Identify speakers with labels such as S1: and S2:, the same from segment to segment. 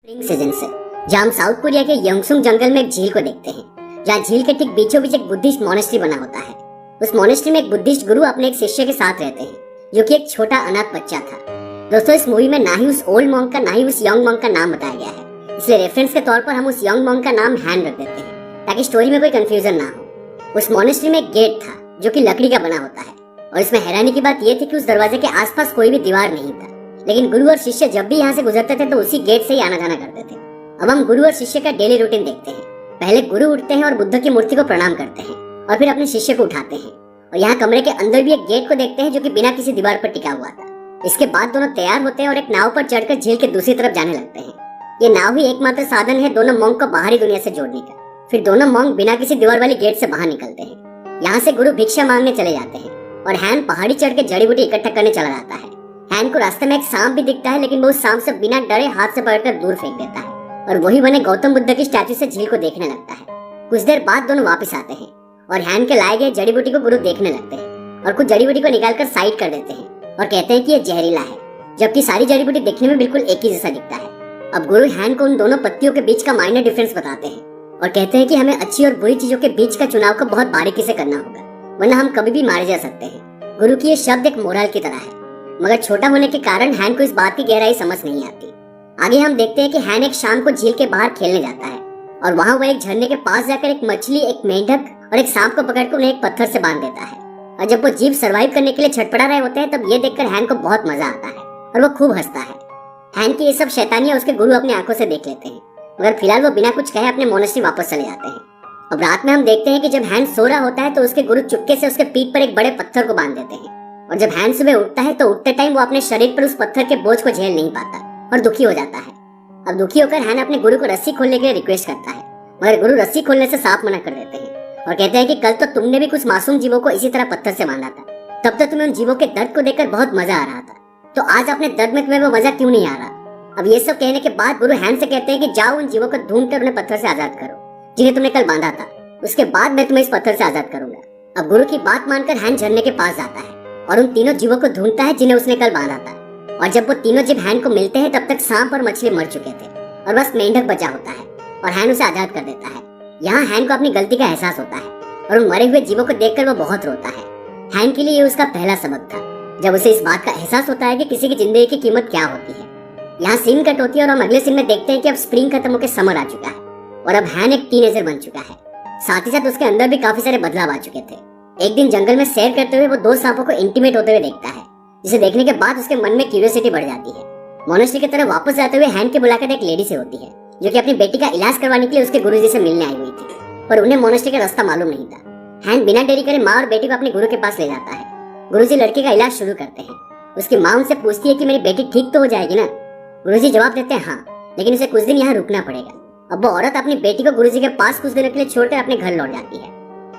S1: Spring season से जहाँ हम साउथ कोरिया के यंगसुंग जंगल में एक झील को देखते हैं, जहाँ झील के ठीक बीचों बीच एक बुद्धिस्ट मोनेस्ट्री बना होता है। उस मोनेस्ट्री में एक बुद्धिस्ट गुरु अपने एक शिष्य के साथ रहते हैं, जो कि एक छोटा अनाथ बच्चा था। दोस्तों, इस मूवी में ना ही उस ओल्ड मॉन्क का ना ही उस यंग मॉन्क का नाम बताया गया है, इसलिए रेफरेंस के तौर पर हम उस यंग मॉन्क का नाम हैन रख देते हैं, ताकि स्टोरी में कोई कंफ्यूजन ना हो। उस मोनेस्ट्री में एक गेट था जो कि लकड़ी का बना होता है, और इसमें हैरानी की बात यह थी कि उस दरवाजे के आसपास कोई भी दीवार नहीं था। लेकिन गुरु और शिष्य जब भी यहाँ से गुजरते थे तो उसी गेट से ही आना जाना करते थे। अब हम गुरु और शिष्य का डेली रूटीन देखते हैं। पहले गुरु उठते हैं और बुद्ध की मूर्ति को प्रणाम करते हैं और फिर अपने शिष्य को उठाते हैं, और यहाँ कमरे के अंदर भी एक गेट को देखते हैं जो कि बिना किसी दीवार पर टिका हुआ था। इसके बाद दोनों तैयार होते हैं और एक नाव पर चढ़कर झील के दूसरी तरफ जाने लगते हैं। ये नाव ही एकमात्र साधन है दोनों मॉन्क को बाहरी दुनिया से जोड़ने का। फिर दोनों मॉन्क बिना किसी दीवार वाली गेट से बाहर निकलते हैं। यहाँ से गुरु भिक्षा मांगने चले जाते हैं और हैन पहाड़ी चढ़ के जड़ी बूटी इकट्ठा करने चला जाता है। हैन को रास्ते में एक सांप भी दिखता है, लेकिन वो उस सांप से बिना डरे हाथ से पकड़कर दूर फेंक देता है और वही बने गौतम बुद्ध की स्टैचू से झील को देखने लगता है। कुछ देर बाद दोनों वापस आते हैं और हैन के लाए गए जड़ी बूटी को गुरु देखने लगते हैं और कुछ जड़ी बूटी को निकालकर साइड कर देते हैं और कहते हैं कि ये जहरीला है, जबकि सारी जड़ी बूटी देखने में बिल्कुल एक ही जैसा दिखता है। अब गुरु हैन को उन दोनों पत्तियों के बीच का माइनर डिफरेंस बताते हैं और कहते हैं कि हमें अच्छी और बुरी चीजों के बीच का चुनाव को बहुत बारीकी से करना होगा, वरना हम कभी भी मारे जा सकते हैं। गुरु की ये शब्द एक मोरल की तरह है, मगर छोटा होने के कारण हैन को इस बात की गहराई समझ नहीं आती। आगे हम देखते हैं कि हैन एक शाम को झील के बाहर खेलने जाता है और वहाँ वह एक झरने के पास जाकर एक मछली, एक मेंढक और एक सांप को पकड़कर उन्हें एक पत्थर से बांध देता है। और जब वो जीव सर्वाइव करने के लिए छटपटा रहे होते हैं, तब ये देखकर हैन को बहुत मजा आता है और वो खूब हंसता है। हैन की ये सब शैतानियां उसके गुरु अपनी आंखों से देख लेते हैं, मगर फिलहाल वो बिना कुछ कहे अपने मोनेस्ट्री वापस चले जाते हैं। अब रात में हम देखते हैं कि जब हैन सो रहा होता है तो उसके गुरु चुपके से उसके पीठ पर एक बड़े पत्थर को बांध देते हैं, और जब हैन सुबह उठता है तो उठते टाइम वो अपने शरीर पर उस पत्थर के बोझ को झेल नहीं पाता और दुखी हो जाता है। अब दुखी होकर हैन अपने गुरु को रस्सी खोलने के लिए रिक्वेस्ट करता है, मगर गुरु रस्सी खोलने से साफ मना कर देते हैं और कहते हैं कि कल तो तुमने भी कुछ मासूम जीवों को इसी तरह पत्थर से बांधा था, तब तो तुम्हें उन जीवों के दर्द को देखकर बहुत मजा आ रहा था, तो आज अपने दर्द में तुम्हें वो मजा क्यों नहीं आ रहा। अब ये सब कहने के बाद गुरु हैन से कहते हैं कि जाओ उन जीवों को ढूंढ कर उन्हें पत्थर से आजाद करो जिन्हें तुमने कल बांधा था, उसके बाद मैं तुम्हें इस पत्थर से आजाद करूंगा। अब गुरु की बात मानकर हैन झरने के पास जाता है और उन तीनों जीवों को ढूंढता है जिन्हें उसने कल बांधा था। और जब वो तीनों जीव हैन को मिलते हैं तब तक सांप और मछली मर चुके थे और बस मेंढक बचा होता है, और हैन उसे आजाद कर देता है। यहाँ हैन को अपनी गलती का एहसास होता है और उन मरे हुए जीवों को देखकर वो बहुत रोता है। हैन के लिए ये उसका पहला सबक था, जब उसे इस बात का एहसास होता है कि किसी की जिंदगी की कीमत क्या होती है। यहाँ सीन कट होती है और हम अगले सीन में देखते हैं कि अब स्प्रिंग खत्म होकर समर आ चुका है और अब हैन एक टीनेजर बन चुका है। साथ ही साथ उसके अंदर भी काफी सारे बदलाव आ चुके थे। एक दिन जंगल में सैर करते हुए वो दो सांपों को इंटीमेट होते हुए देखता है, जिसे देखने के बाद उसके मन में क्यूरियोसिटी बढ़ जाती है। मोनेस्ट्री की तरफ वापस जाते हुए हैन की मुलाकात एक लेडी से होती है, जो कि अपनी बेटी का इलाज करवाने के लिए उसके गुरुजी से मिलने आई हुई थी, पर उन्हें मोनेस्ट्री का रास्ता मालूम नहीं था। हैन बिना देरी करे माँ और बेटी को अपने गुरु के पास ले जाता है। गुरुजी लड़के का इलाज शुरू करते हैं। उसकी माँ उनसे पूछती है कि मेरी बेटी ठीक तो हो जाएगी ना। गुरुजी जवाब देते हैं हाँ, लेकिन उसे कुछ दिन यहाँ रुकना पड़ेगा। अब वो औरत अपनी बेटी को गुरुजी के पास कुछ दिनों के लिए छोड़कर अपने घर लौट जाती है।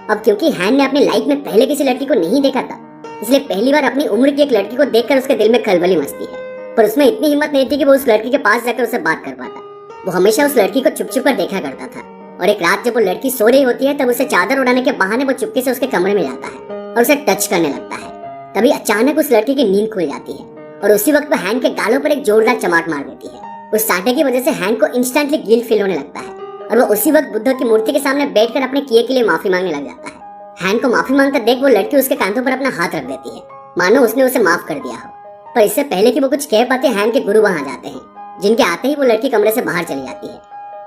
S1: अब क्योंकि हैन ने अपनी लाइफ में पहले किसी लड़की को नहीं देखा था, इसलिए पहली बार अपनी उम्र की एक लड़की को देखकर उसके दिल में खलबली मचती है, पर उसमें इतनी हिम्मत नहीं थी कि वो उस लड़की के पास जाकर उससे बात कर पाता। वो हमेशा उस लड़की को छुप छुप कर देखा करता था, और एक रात जब वो लड़की सो रही होती है तब उसे चादर उड़ाने के बहाने वो चुपके से उसके कमरे में जाता है और उसे टच करने लगता है। तभी अचानक उस लड़की की नींद खुल जाती है और उसी वक्त वो हैन के गालों पर एक जोरदार चमाट मार देती है। उस साटे की वजह से हैन को इंस्टेंटली गिल्ट फील होने लगता है और वो उसी वक्त बुद्ध की मूर्ति के सामने बैठकर अपने किए के लिए माफी मांगने लग जाता है। हैन को माफी मांगकर देख वो लड़की उसके कांधों पर अपना हाथ रख देती है, मानो उसने उसे माफ कर दिया हो। पर इससे पहले कि वो कुछ कह पाते, हैन के गुरु वहां जाते हैं, जिनके आते ही वो लड़की कमरे से बाहर चली जाती है।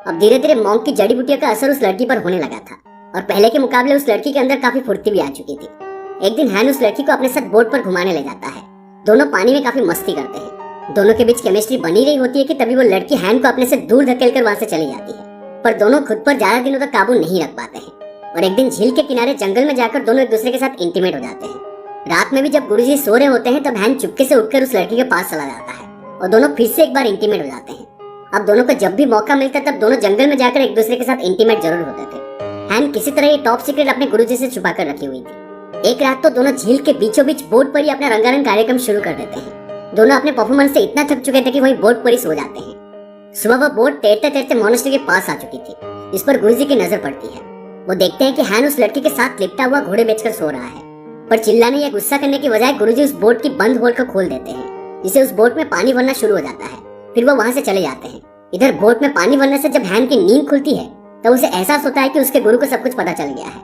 S1: अब धीरे धीरे मॉन्क की जड़ी बूटियों का असर उस लड़की पर होने लगा था और पहले के मुकाबले उस लड़की के अंदर काफी फुर्ती भी आ चुकी थी। एक दिन हैन उस लड़की को अपने साथ बोट पर घुमाने ले जाता है। दोनों पानी में काफी मस्ती करते हैं। दोनों के बीच केमिस्ट्री बनी रही होती है कि तभी वो लड़की हैन को अपने से दूर धकेलकर वहां से चली जाती है, पर दोनों खुद पर ज्यादा दिनों तक काबू नहीं रख पाते हैं और एक दिन झील के किनारे जंगल में जाकर दोनों एक दूसरे के साथ इंटीमेट हो जाते हैं। रात में भी जब गुरुजी सो रहे होते हैं तब हैन चुपके से उठकर उस लड़की के पास चला जाता है और दोनों फिर से एक बार इंटीमेट हो जाते हैं। अब दोनों को जब भी मौका मिलता तब दोनों जंगल में जाकर एक दूसरे के साथ इंटीमेट जरूर होते थे। हैन किसी तरह ये टॉप सीक्रेट अपने गुरुजी से छुपा कर रखी हुई थी। एक रात तो दोनों झील के बीचों बीच बोट पर ही अपना रंगारंग कार्यक्रम शुरू कर देते हैं। दोनों अपने परफॉर्मेंस से इतना थक चुके थे कि वहीं बोट पर ही सो जाते हैं। सुबह वह बोट तैरते तैरते मोनेस्ट्री के पास आ चुकी थी, जिस पर गुरुजी की नजर पड़ती है। वो देखते हैं कि हैन उस लड़की के साथ लिपटा हुआ घोड़े बेचकर सो रहा है, पर चिल्लाने या गुस्सा करने की बजाय गुरुजी उस बोट की बंद होल को खोल देते हैं, जिससे उस बोट में पानी भरना शुरू हो जाता है। फिर वो वहां से चले जाते हैं इधर बोट में पानी भरने से जब हैन की नींद खुलती है तब उसे एहसास होता है कि उसके गुरु को सब कुछ पता चल गया है।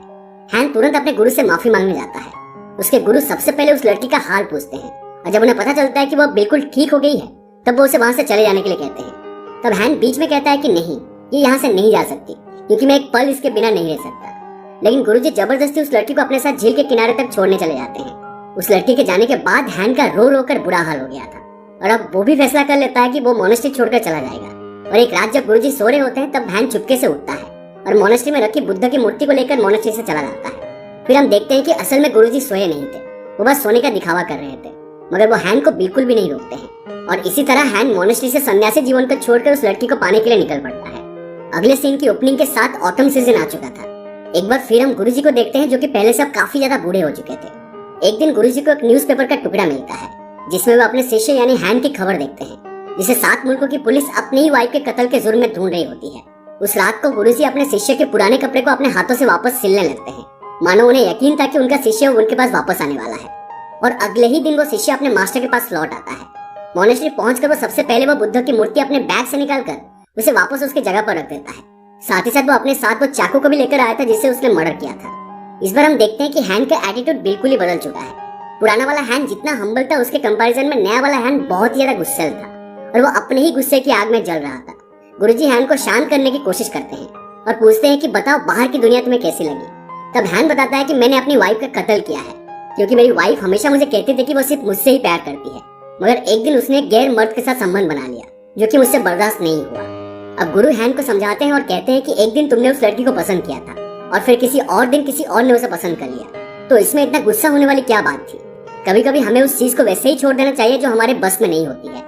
S1: हैन तुरंत अपने गुरु से माफी मांगने जाता है। उसके गुरु सबसे पहले उस लड़की का हाल पूछते हैं और जब उन्हें पता चलता है कि वह बिल्कुल ठीक हो गई है तब वो उसे वहां से चले जाने के लिए कहते हैं। तब हैन बीच में कहता है कि नहीं, ये यहाँ से नहीं जा सकती क्योंकि मैं एक पल इसके बिना नहीं रह सकता। लेकिन गुरुजी जबरदस्ती उस लड़की को अपने साथ झील के किनारे तक छोड़ने चले जाते हैं। उस लड़की के जाने के बाद हैन का रो रो कर बुरा हाल हो गया था और अब वो भी फैसला कर लेता है कि वो मोनेस्ट्री छोड़कर चला जाएगा। और एक रात जब गुरुजी सो रहे होते हैं तब हैन चुपके से उठता है और मोनेस्ट्री में रखी बुद्ध की मूर्ति को लेकर मोनेस्ट्री से चला जाता है। फिर हम देखते हैं कि असल में गुरुजी सोए नहीं थे, वो बस सोने का दिखावा कर रहे थे, मगर वो हैन को बिल्कुल भी नहीं रोकते हैं। और इसी तरह हैन मोनेस्ट्री से सन्यासी जीवन को छोड़कर उस लड़की को पाने के लिए निकल पड़ता है। अगले सीन की ओपनिंग के साथ ऑटम सीजन आ चुका था। एक बार फिर हम गुरुजी को देखते हैं जो कि पहले से अब काफी ज्यादा बूढ़े हो चुके थे। एक दिन गुरुजी को एक न्यूज़पेपर का टुकड़ा मिलता है जिसमें वो अपने शिष्य यानी हैन की खबर देखते हैं जिसे 7 मुल्कों की पुलिस अपनी ही वाइफ के कत्ल के जुर्म में ढूंढ रही होती है। उस रात को गुरुजी अपने शिष्य के पुराने कपड़े को अपने हाथों से वापस सिलने लगते हैं, मानो उन्हें यकीन था कि उनका शिष्य उनके पास वापस आने वाला है। और अगले ही दिन वो शिष्य अपने मास्टर के पास लौट आता है। मोनेस्ट्री पहुंचकर वो सबसे पहले वो बुद्ध की मूर्ति अपने बैग से निकालकर उसे वापस उसकी जगह पर रख देता है। साथ ही साथ वो अपने साथ वो चाकू को भी लेकर आया था जिससे उसने मर्डर किया था। इस बार हम देखते हैं कि हैन का एटीट्यूड बिल्कुल ही बदल चुका है। पुराना वाला हैन जितना हम्बल था उसके कंपैरिजन में नया वाला हैन बहुत ही ज्यादा गुस्सैल था और वो अपने ही गुस्से की आग में जल रहा था। गुरुजी हैन को शांत करने की कोशिश करते हैं और पूछते हैं कि बताओ बाहर की दुनिया तुम्हें कैसी लगी। तब हैन बताता है कि मैंने अपनी वाइफ का कत्ल किया है क्योंकि मेरी वाइफ हमेशा मुझे कहती थी कि वो सिर्फ मुझसे ही प्यार करती है, मगर एक दिन उसने गैर मर्द के साथ संबंध बना लिया जो कि मुझसे बर्दाश्त नहीं हुआ। अब गुरु हैन को समझाते हैं और कहते हैं कि एक दिन तुमने उस लड़की को पसंद किया था और फिर किसी और दिन किसी और ने उसे पसंद कर लिया, तो इसमें इतना गुस्सा होने वाली क्या बात थी। कभी कभी हमें उस चीज को वैसे ही छोड़ देना चाहिए जो हमारे बस में नहीं होती है।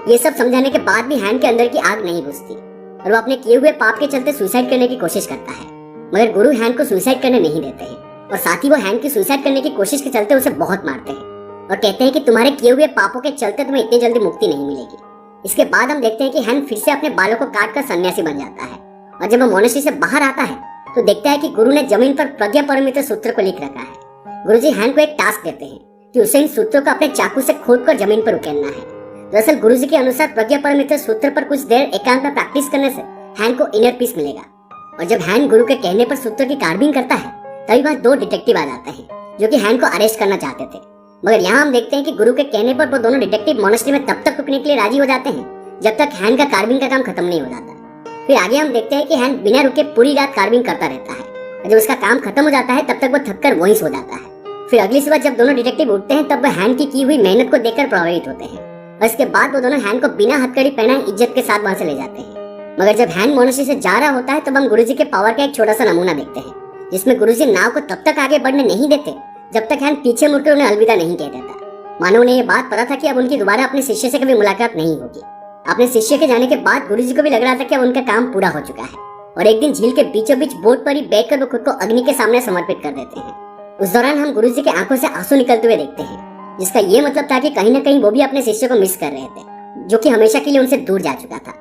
S1: ये सब समझाने के बाद भी हैन के अंदर की आग नहीं बुझती और वो अपने किए हुए पाप के चलते सुसाइड करने की कोशिश करता है, मगर गुरु हैन को सुसाइड करने नहीं देते हैं और साथ ही वो हैन की सुसाइड करने की कोशिश के चलते उसे बहुत मारते हैं और कहते हैं कि तुम्हारे किए हुए पापों के चलते तुम्हें इतनी जल्दी मुक्ति नहीं मिलेगी। इसके बाद हम देखते हैं कि हैन फिर से अपने बालों को काटकर सन्यासी बन जाता है और जब वो मोनेस्ट्री से बाहर आता है तो देखता है कि गुरु ने जमीन पर प्रज्ञा परमित्र सूत्र को लिख रखा है। गुरुजी हैन को एक टास्क देते हैं कि उसे इन सूत्रों को अपने चाकू से खोदकर जमीन पर उकेरना है। दरअसल गुरुजी के अनुसार प्रज्ञा परमित्र सूत्र पर कुछ देर एकांत में प्रैक्टिस करने से हैन को इनर पीस मिलेगा। और जब हैन गुरु के कहने पर सूत्र की कार्विंग करता है तभी वहां 2 डिटेक्टिव आ जाते हैं जो कि हैन को अरेस्ट करना चाहते थे, मगर यहाँ हम देखते हैं कि गुरु के कहने पर वो दोनों डिटेक्टिव मोनेस्ट्री में तब तक रुकने के लिए राजी हो जाते हैं जब तक हैन का कार्विंग का काम खत्म नहीं हो जाता। फिर आगे हम देखते हैं कि हैन बिना रुके पूरी रात कार्विंग करता रहता है और जब उसका काम खत्म हो जाता है तब तक वो थककर वहीं सो जाता है। फिर अगली सुबह जब दोनों डिटेक्टिव उठते हैं तब वो हैन की हुई मेहनत को देखकर प्रभावित होते हैं और इसके बाद वो दोनों हैन को बिना हथकड़ी पहने इज्जत के साथ वहां से ले जाते हैं। मगर जब हैन मोनेस्ट्री से जा रहा होता है तब हम गुरुजी के पावर का एक छोटा सा नमूना देखते हैं जिसमें गुरुजी नाव को तब तक आगे बढ़ने नहीं देते जब तक हैन पीछे मुड़कर उन्हें अलविदा नहीं कह देता। मानो उन्हें ये बात पता था कि अब उनकी दोबारा अपने शिष्य से कभी मुलाकात नहीं होगी। अपने शिष्य के जाने के बाद गुरुजी को भी लग रहा था कि अब उनका काम पूरा हो चुका है और एक दिन झील के बीचों बीच बोट पर ही बैठकर वो खुद को अग्नि के सामने समर्पित कर देते हैं। उस दौरान हम गुरुजी के आंखों से आंसू निकलते हुए देखते हैं जिसका ये मतलब था कि कहीं न कहीं वो भी अपने शिष्य को मिस कर रहे थे जो कि हमेशा के लिए उनसे दूर जा चुका था।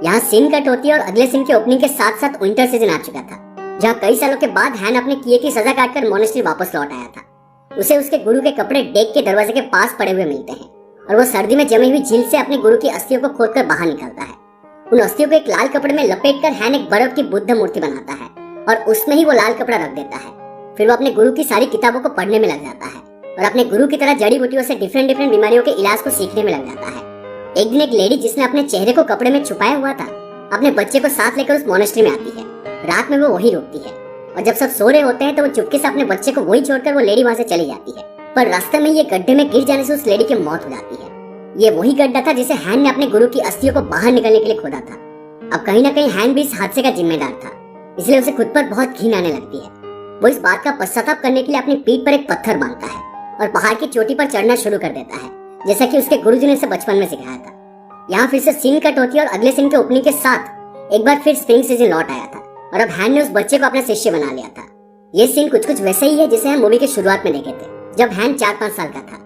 S1: यहाँ सीन कट होती है और अगले सीन के ओपनिंग के साथ साथ विंटर सीजन आ चुका था जहाँ कई सालों के बाद हैन अपने किए की सजा काटकर मोनेस्ट्री वापस लौट आया था। उसे उसके गुरु के कपड़े डेक के दरवाजे के पास पड़े हुए मिलते हैं और वो सर्दी में जमी हुई झील से अपने गुरु की अस्थियों को खोदकर बाहर निकलता है। उन अस्थियों को एक लाल कपड़े में लपेटकर हैन एक बर्फ की बुद्ध मूर्ति बनाता है और उसमें ही वो लाल कपड़ा रख देता है। फिर वो अपने गुरु की सारी किताबों को पढ़ने में लग जाता है और अपने गुरु की तरह जड़ी बूटियों से डिफरेंट बीमारियों के इलाज को सीखने में लग जाता है। एक दिन एक लेडी जिसने अपने चेहरे को कपड़े में छुपाया हुआ था अपने बच्चे को साथ लेकर उस मोनेस्ट्री में आती है। रात में वो वही रुकती है और जब सब सो रहे होते हैं तो वो चुपके से अपने बच्चे को वही छोड़कर वो लेडी वहां से चली जाती है। पर रास्ते में ये गड्ढे में गिर जाने से उस लेडी की मौत हो जाती है। ये वही गड्ढा था जिसे हैन ने अपने गुरु की अस्थियों को बाहर निकलने के लिए खोदा था। अब कहीं ना कहीं हैन भी इस हादसे का जिम्मेदार था, इसलिए उसे खुद पर बहुत घिन आने लगती है। वो इस बात का पश्चाताप करने के लिए अपनी पीठ पर एक पत्थर बांधता है और पहाड़ की चोटी पर चढ़ना शुरू कर देता है जैसा कि उसके गुरुजी ने उसे बचपन में सिखाया था। यहाँ फिर से सीन कट होती है और अगले सीन के ओपनिंग के साथ एक बार फिर स्प्रिंग सीजन लौट आया था और अब हैन ने उस बच्चे को अपना शिष्य बना लिया था। ये सीन कुछ वैसे ही है जिसे हम मूवी की शुरुआत में देखे थे जब हैन 4-5 साल का था।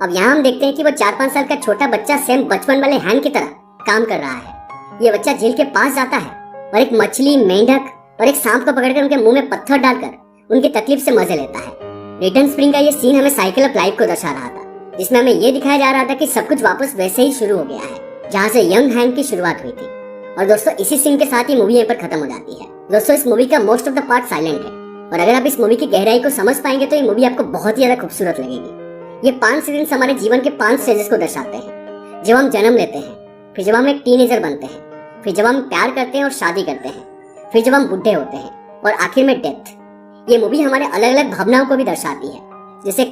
S1: अब यहाँ हम देखते हैं कि वो 4-5 साल का छोटा बच्चा सेम बचपन वाले हैन की तरह काम कर रहा है। ये बच्चा झील के पास जाता है और एक मछली, मेंढक और एक सांप को पकड़कर उनके मुंह में पत्थर डालकर उनकी तकलीफ से मजे लेता है। रिटर्न स्प्रिंग का ये सीन हमें साइकिल ऑफ लाइफ को दर्शा रहा था जिसमें हमें ये दिखाया जा रहा था कि सब कुछ वापस वैसे ही शुरू हो गया है जहाँ से यंग हैन की शुरुआत हुई थी और दोस्तों इसी सीन के साथ ही मूवी यहीं पर खत्म हो जाती है। दोस्तों इस मूवी का most of the part silent है और अगर आप इस मूवी की गहराई को समझ पाएंगे तो ये मूवी आपको बहुत ही ज्यादा खूबसूरत लगेगी। ये 5 सीजन्स हमारे जीवन के 5 स्टेजेस को दर्शाते हैं। जब हम जन्म लेते हैं, फिर जब हम एक टीनेजर बनते हैं, फिर जब हम प्यार करते हैं और शादी करते हैं, फिर जब हम बुढ़े होते हैं और आखिर में डेथ। ये मूवी हमारे अलग अलग भावनाओं को भी दर्शाती है, जैसे